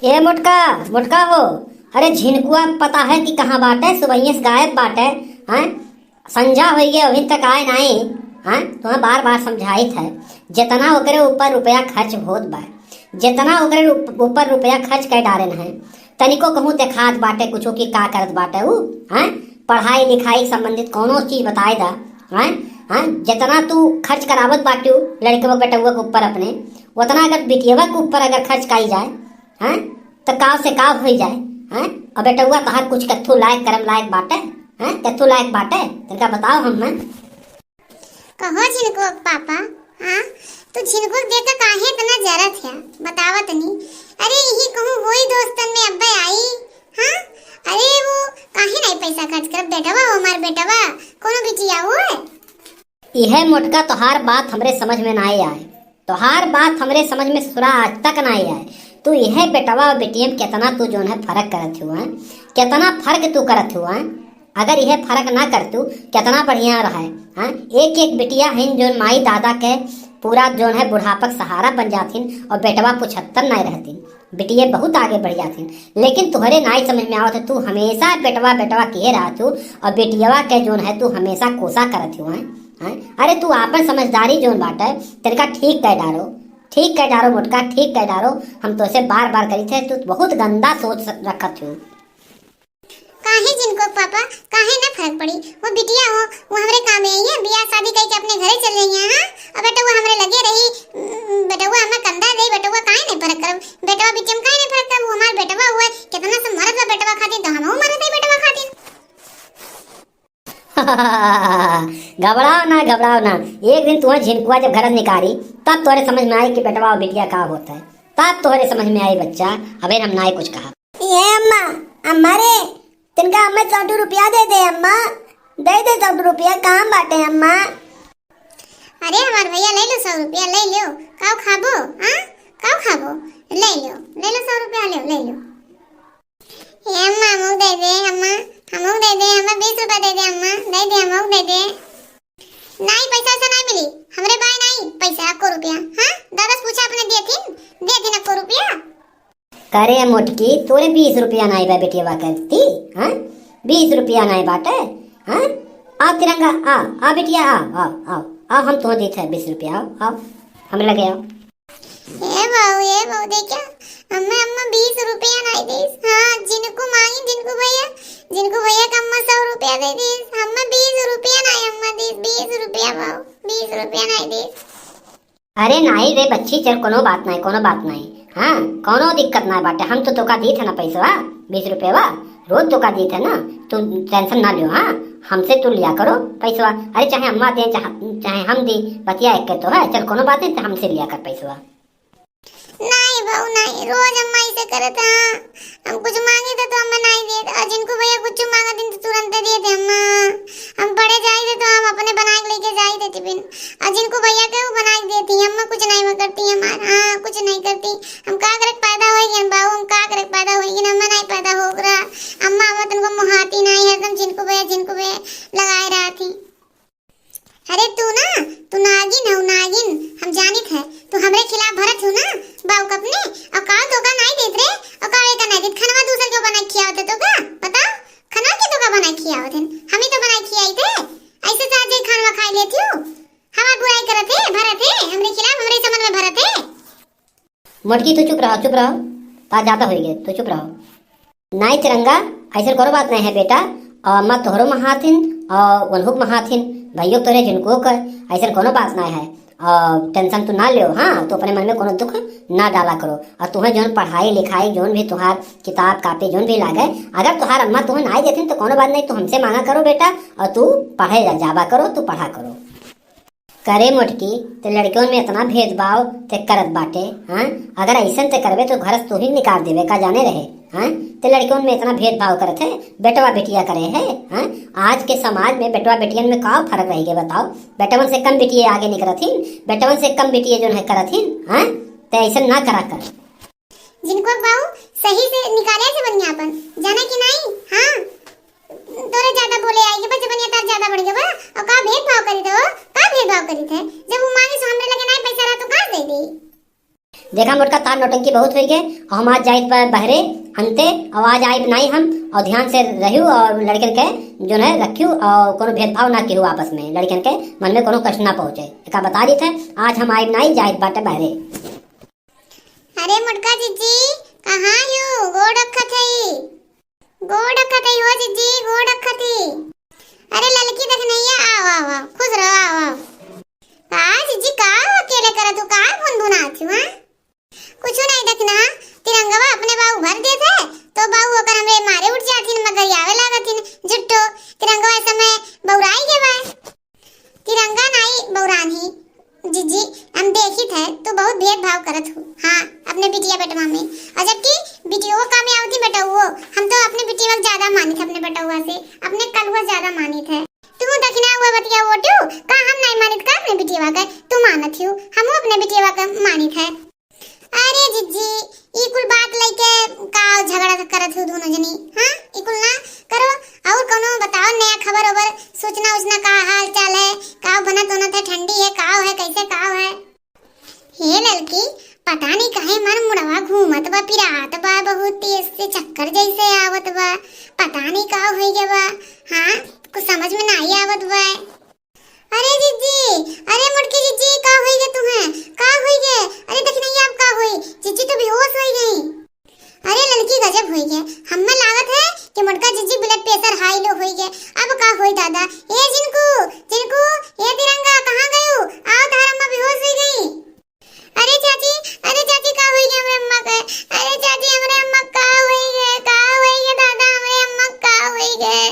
ए मोटका मोटका हो। अरे झिनकुआ पता है कि कहाँ बाटे, सुबह से गायब बाटे। हैं संझा हो गया अभी तक आए नहीं। हैं तुम्हें बार बार समझाइत है जितना ओकरे ऊपर रुपया खर्च होत बा, जितना ओकरे ऊपर रुपया खर्च कर डारे है तनिको कहूँ देखात बाटे कुछो की का करत बाटे ऊ। हैं पढ़ाई लिखाई संबंधित कोनो चीज बताए दा। हैं हैं जितना तू खर्च करावत बाटू लड़के बेटुआ के ऊपर अपने, उतना अगर बिटियवा के ऊपर अगर खर्च काई जाए हैं तो काव से काव हो जाए। हैं अब बेटुआ तहार कुछ कथू लायक करम लायक बाटे, हैं कथू लायक बाटे तनिका बताओ हम। कहो झिनको पापा। हाँ तो झिनको देख के काहे इतना जरत है बतावत नहीं। अरे यही कहूँ होई दोस्तन में अब्बे आई। हाँ अरे वो काहे नहीं पैसा खर्च कर बेटवा हो, हमार बेटवा कोनो बिटिया हो है। यह मोटका तोहार बात हमरे समझ में ना आए, तोहार बात हमरे समझ में सुरा आज तक ना आए। तू यह बेटवा और बेटिया में कितना तू जो है फर्क करत हुआ, कितना फर्क तू करत हुआ। अगर यह फर्क ना कर तू कितना बढ़िया रहा। हाँ एक एक बिटिया है जो माई दादा के पूरा जो है बुढ़ापक सहारा बन जाथिन और बेटवा 75 नहीं रहतीन, बिटिया बहुत आगे बढ़ जाथिन। लेकिन तुहरे नाई समझ में आवत है, तू हमेशा बेटवा बेटवा किए रहा तू और बेटियावा के जो है तू हमेशा कोसा करत हुआ। अरे तू आपन समझदारी जोन बाटे तनिका ठीक कह डारो, ठीक कह डारो मोटका, ठीक कह डारो। हम तो से बार बार करी थे, तू बहुत गंदा सोच रखत हूँ। काहे जिनको पापा काहे ना फर्क पड़ी, वो बिटिया हो वो हमरे काम आई है, बियाह शादी करके अपने घरे चल रही है। हां अब बेटा वो हमरे लगे रही, बेटा वो हमें कंधा दे, बेटा वो काहे नहीं फर्क कर, बेटा बिटिया में काहे नहीं फर्क कर। वो हमार बेटवा हुआ कितना से मरत बा बेटवा खातिर, तो हमहू मरत है बेटवा खातिर। घबराओ ना घबराओ ना, एक दिन तुम्हें झिनकुआ जब घर निकाली तब तोरे समझ में आई कि बेटवा और बिटिया का होता है, तब तोरे समझ में आई बच्चा। अबे हम ना कुछ कहा। ये अम्मा अम्मा रे तिनका अम्मा 100 रुपया दे अम्मा, दे 100 रुपया काम बाटे अम्मा। अरे हमार भैया ले लो 100 रुपया ले लो, काव खाबो। हां काव खाबो ले लो 100 रुपया ले लो। ये अम्मा हमू दे दे, अम्मा हमू दे दे, हमें 20 रुपया दे दे अम्मा, दे दे हमू दे दे। नहीं पैसा से नहीं मिली हमरे भाई, नहीं पैसा को रुपया। हां दादा पूछा अपने दे थी ना को रुपया। करे मोटकी तोरे 20 रुपया नहीं बा बेटिया करती। हाँ 20 रुपया नहीं बाटे। हाँ आ तिरंगा आ बेटिया आ हम तो देते हैं 20 रुपया, आओ हम लगे आओ। ये बाबू देखा अम्मा 20 रुपया नहीं दे। हाँ जिनको मांगी जिनको भैया का अम्मा 100 रुपया दे दी, अम्मा 20 रुपया नहीं अम्मा दे, 20 रुपया बाबू 20 रुपया नहीं दे। अरे नहीं रे बच्ची चल कोनो बात नहीं। हाँ कोनो दिक्कत ना बाटे, हम तो तोका दी थे ना पैसा 20 रुपया वा रोज तोका दी थे ना, तुम टेंशन ना लियो। हाँ हमसे तू लिया करो पैसा, अरे चाहे अम्मा दे चाहे हम दी, बतिया एक के तो है। चल कोनो बात नहीं, तो हमसे लिया कर पैसा। नहीं बाबू नहीं, रोज अम्मा ऐसे करे था। हम कुछ मांगे थे तो अम्मा नहीं दे, और जिनको भैया कुछ मांगा दिन तो तुरंत दे दिए अम्मा। हम पढ़े जाए थे तो हम अपने बना के लेके जाए थे टिफिन, और जिनको भैया के वो बना के देती अम्मा, कुछ नहीं करती हमार। हाँ कुछ नहीं करती, हम का करे पैदा होएगी बाबू, हम का करे पैदा होएगी ना, अम्मा नहीं पैदा हो रहा। अम्मा अम्मा तुमको मुहाती नहीं है, तुम जिनको भैया लगाए रहा थी। अरे तू नागिन है, नागिन हम जानित है, तू हमरे खिलाफ भरत हो ना बाऊ कपने, और का तो का नहीं देत रे, और का एक नहीं देत खनवा दूसरे जो बना खिया होते तो का बता, खनवा के तो का बना खिया होते, हम ही तो बना खियाई थे। ऐसे तो आज खानवा खाई लेती हूं, हमार बुराई करत है भरत है, हमरे खिलाफ हमरे समन में भरत है। मोटकी तू चुप रहो, बात ज्यादा हो गई, तू चुप रहो। नहीं तिरंगा ऐसे करो बात नहीं है बेटा, और अम्मा तोहरो महाथिन और वनहुक महाथिन भाइयों तोरे जिनको कर, ऐसे कोनो बात नहीं है। और टेंशन तू ना लियो। हाँ तो अपने मन में कोनो दुख ना डाला करो, और तुम्हें जोन पढ़ाई लिखाई जोन भी तुहार किताब कापी जोन भी लागे, अगर तुहार अम्मा तुम्हें ना देती तो कोनो बात नहीं, तो हमसे मांगा करो बेटा, और तू पढ़े जावा करो, तू पढ़ा करो। करे मोटकी तो लड़कियों में इतना भेदभाव ते करत बाटे। हाँ अगर ऐसा ते करबे तो घर तू ही निकाल देवे का जाने रहे। हाँ तो लड़कियों में इतना भेदभाव करत है, बेटवा बेटिया करे है। हाँ आज के समाज में बेटवा बेटियन में का फर्क रह गया बताओ, बेटवन से कम बेटिया आगे निकलथिन, बेटवन से कम बेटिया जो है करथिन। हाँ तो ऐसा ना करा कर। जिनको बाऊ सही से निकाले से बढ़िया अपन जाना कि नहीं। हाँ तोरे ज्यादा बोले आएगी बच्चे बनिया तार ज्यादा बढ़ गया बा, और का भेदभाव करी थे, का भेदभाव करी थे, जब वो मांगे सो हमरे लगे नहीं पैसा रहा तो का दे दी। देखा मोटका तार नौटंकी बहुत हो गए और हम आज जाइत पर बहरे हंते और आज आइब नहीं हम और ध्यान से रहू और लड़कन के जो है रखू और कोनो भेदभाव ना केहू आपस में लड़कन के मन में कोनो कष्ट ना पहुंचे एका बता दी थे आज हम आइब नहीं जाइत बाटे बहरे। अरे मुटका जीजी कहाँ यू गोड़ रखत है हो जीजी गोड़ रखत है। अरे लड़की देख नहीं है आओ आओ आओ खुश रहो आओ आओ। का जीजी का अकेले करत तू का गुनगुना आती हां कुछ नहीं देखना तिरंगा अपने बाबू भर दे थे तो बाबू ओकर हमरे मारे उठ जाथिन मगर आवे लागथिन जुट्टो तिरंगा ऐसा में बौराई के बा तिरंगा नहीं बौरानी जीजी हम देखी थे तो बहुत भेदभाव करत हूँ हाँ अपने बिटिया बेटवा में और जबकि बिटिया काम आवती बेटा वो हम तो अपने बिटिया को ज्यादा मानी थे अपने बेटा से अपने कलवा ज्यादा मानी थे तू दखना हुआ बतिया वोटू का हम नहीं मानित का अपने बिटिया का तू मानत हूँ हम अपने बिटिया का मानी थे। अरे जीजी ई कुल बात लेके का झगड़ा करत हूँ दोनों जनी हाँ ई कुल ना करो और कोनो बताओ नया खबर ओबर सूचना उसना का हाल चाल है का बनत होना था ठंडी है का है कैसे का है। हे लड़की पता नहीं काहे मन मुड़वा घूमत बा पिरात बा बहुत तेज से चक्कर जैसे आवत बा पता नहीं का होई गया बा हाँ कुछ समझ में नहीं आवत बा। अरे जीजी अरे मुड़की जीजी का होई गए तुम्हें का होई गए अरे देख नहीं आप का होई जीजी तो बेहोश हो गई। अरे लड़की गजब होई गए हमें लागत है कि मुड़का जीजी ब्लड प्रेशर हाई लो होई गए अब का होई दादा ए जिनको जिनको ये तिरंगा कहां गयो आओ तार अम्मा बेहोश हो गई। अरे चाची का होई गए हमरे अम्मा के अरे चाची हमरे अम्मा का होई गए दादा हमरे अम्मा का होई गए।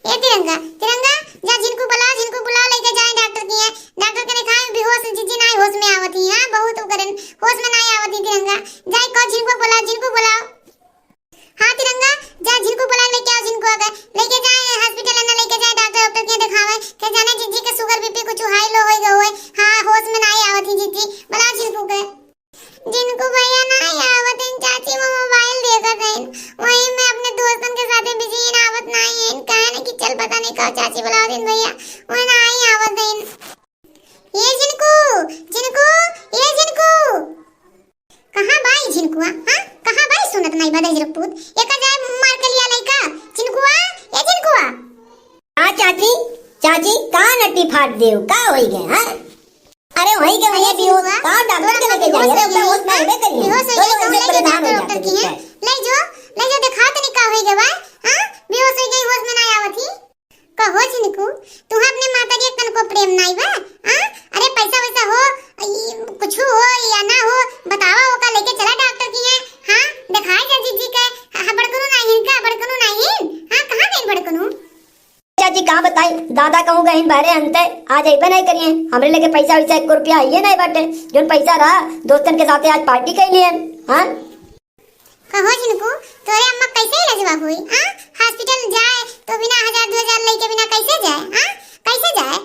ए तिरंगा तिरंगा जा जिनको बुला लेके जाए डॉक्टर की है डॉक्टर के दिखाए बेहोश जीजी नहीं होश में आवती हां बहुत करन होश में नहीं आवती तिरंगा जाए को जिनको बुलाओ हां तिरंगा जा जिनको बुला लेके आओ जिनको अगर लेके जाए हॉस्पिटल ना लेके जाए डॉक्टर के दिखावे के जाने जीजी के शुगर बीपी कुछ हाई लो होई गए हां होश में नहीं आवती जीजी बुला जिनको भैया नहीं आवत चाची वो मोबाइल देखत है वही मैं अपने दोस्तन के साथ बिजी इन आवत नहीं है कहने कि चल पता नहीं का चाची बुला दिन भैया वो नहीं आवत है। ये जिनको कहां भाई जिनको हां कहां भाई सुनत नहीं बदे जरपूत एक जाए मार के लिया लइका जिनको ये जिनको हाँ चाची का नट्टी फाट देव का होई गए हाँ अरे वही के भैया बेहोश का डॉक्टर के लेके जाइए अपना होश में रहबे करिए बेहोश हो गई तो लेके डॉक्टर की है ले जो दिखा तो नहीं का होई गए भाई हां बेहोश हो गई होश में नहीं आवत ही कहो जिनको तू अपने माता जी कन को प्रेम नहीं बा हां अरे पैसा वैसा हो कुछ हो या ना हो बतावा वो का लेके चला डॉक्टर की है हां दिखाई जा जीजी के बड़कनु नहीं का बड़कनु नहीं हां कहां गई बड़कनु चाची कहाँ बताई दादा कहूँ गए बहरे अंते आज अइबे नहीं करिए हमरे लेके पैसा वैसा 1 रुपया आइए नहीं बाटे जो पैसा रहा दोस्तन के साथ आज पार्टी कर लिए हाँ कहो जिनको तोरे अम्मा कैसे इलाज हुई हां हॉस्पिटल जाए तो बिना 1000-2000 लेके बिना कैसे जाए हां कैसे जाए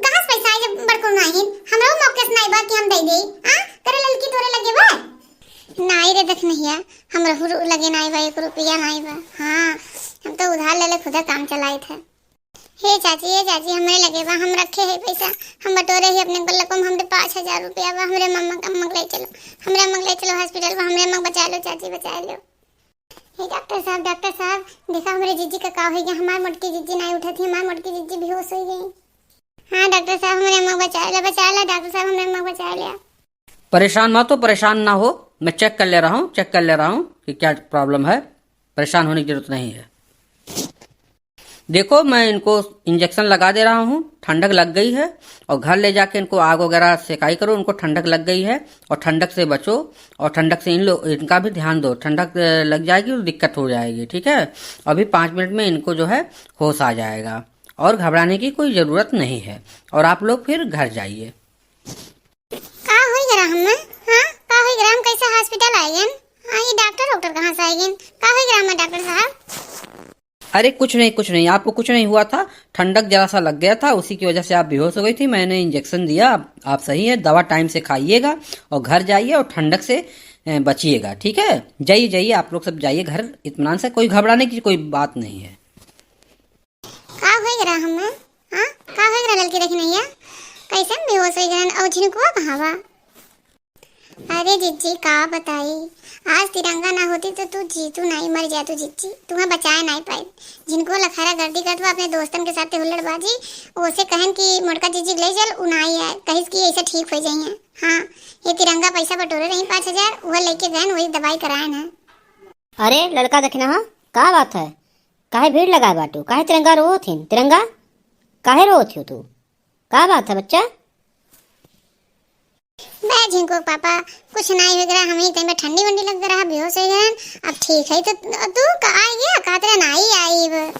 कहां से पैसा आए बड़को नहीं हमरो मौके से नहीं बा कि हम दे दे हां तेरे लड़की तोरे लगे बा नहीं रे देख नहीं है हमरो लगे नहीं बा 1 रुपया नहीं बा हां हम तो उधार ले खुदा काम चलाए थे। हे चाची हमरे लगे बा हम रखे है पैसा हम बटोरे ही अपने गल्ला को हमरे 5000 रुपया बा हमरे मम्मा का मंगले चलो हॉस्पिटल में हमरे मम्मा बचा लो चाची बचा लो। हे डॉक्टर साहब देखा हमरे जीजी का हो गया हमार मोटकी जीजी नहीं उठा थी हमार मोटकी जीजी बेहोश हो गई। हां डॉक्टर साहब हमरे अम्मा बचा लो डॉक्टर साहब हमरे अम्मा बचा लिया। परेशान मत हो परेशान ना हो मैं चेक कर ले रहा हूँ कि क्या प्रॉब्लम है परेशान होने की जरूरत नहीं है। देखो मैं इनको इंजेक्शन लगा दे रहा हूँ ठंडक लग गई है और घर ले जाके इनको आग वगैरह सेकाई करो उनको ठंडक लग गई है और ठंडक से बचो और ठंडक से इनका भी ध्यान दो ठंडक लग जाएगी तो दिक्कत हो जाएगी ठीक है। अभी 5 मिनट में इनको जो है होश आ जाएगा और घबराने की कोई ज़रूरत नहीं है और आप लोग फिर घर जाइए। का होई गरा हम हां का होई गरा हम कैसे हॉस्पिटल आए हां ये डॉक्टर कहां से आए का होई गरा हम डॉक्टर साहब। अरे कुछ नहीं आपको कुछ नहीं हुआ था ठंडक जरा सा लग गया था उसी की वजह से आप बेहोश हो गई थी मैंने इंजेक्शन दिया आप सही है दवा टाइम से खाइएगा और घर जाइए और ठंडक से बचिएगा ठीक है। जाइए आप लोग सब जाइए घर इत्मीनान से कोई घबराने की कोई बात नहीं है। का होई गरा हम हां का होई गरा लड़की देखी नहीं है कैसे बेहोश हो गए और जिनको कहां बा अरे जिज्जी का बताई, आज तिरंगा ना होती तो तू जीतू नहीं मर जातू जिज्जी, तुम्हें बचाए नहीं पाई। जिनको लखारा गर्दी करत बा अपने दोस्तन के साथ हुल्लड़बाजी, ओसे कहन कि मोटका जिज्जी ले चल उनाई है, कहिस कि ऐसे ठीक हो जाइए। हाँ, ये तिरंगा पैसा बटोरे रही 5,000, वह लेके गए वही दवाई कराए ना। अरे लड़का देखना हाँ, का बात है? काहे भीड़ लगाए बाटू? काहे तिरंगा रो थी? तिरंगा काहे रो थी तू? का बात है बच्चा? बे झिंको पापा, कुछ नहीं हो गया, हमें टाइम में ठंडी वंडी लग रहा, बेहोश हो गए। अब ठीक है तो तू का आ गया, का तेरा नहीं आई।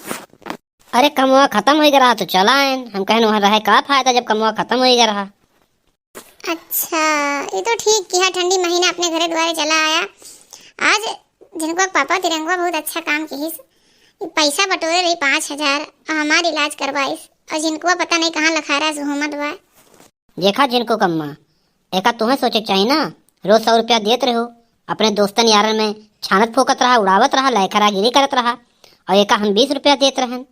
अरे कमवा खत्म हो गया तो चला आयन, हम कहन वहाँ रहे का फायदा जब कमवा खत्म हो गया। अच्छा, ये तो ठीक किया, ठंडी महीना अपने घरे द्वारे चला आया। आज जिनको पापा तिरंगा बहुत अच्छा काम किहिस, पैसा बटोरे रही 5,000 और हमार इलाज करवाइस, और जिनको पता नहीं कहाँ लखारा सुहमत बा। देखा जिनको कम्मा, एका तुम्हें सोचे चाहिए ना, रोज 100 रुपया देते रहो, अपने दोस्तन यारन में छानत फोकत रहा, उड़ावत रहा, लयखरागिरी करत रहा, और एका हम 20 रुपया देते रहन,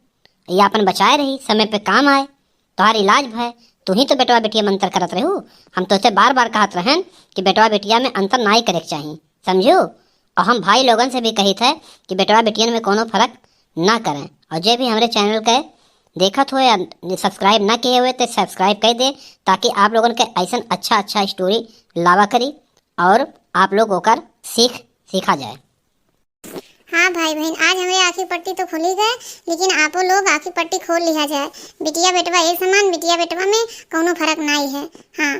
ये अपन बचाए रही, समय पे काम आए, तुम्हार इलाज भय। तू ही तो बेटवा बेटिया में अंतर करत रहो। हम तो से बार बार कहत रहन कि बेटवा बेटिया में अंतर नहीं करे के चाहिए, समझो। और हम भाई लोगन से भी कही थे कि बेटवा बेटियन में कोनो फर्क ना करें। और जे भी हमारे चैनल के देखत हो या सब्सक्राइब ना किए हुए तो सब्सक्राइब कर दे, ताकि आप लोगों के ऐसा अच्छा अच्छा स्टोरी लावा करी और आप लोग होकर सीखा जाए। हाँ भाई बहन, आज हमारी आँखी पट्टी तो खुली गए, लेकिन आपो लोग आँखी पट्टी खोल लिया जाए। बिटिया बेटवा एक समान, बिटिया बेटवा में कोनो फर्क नहीं है। हाँ,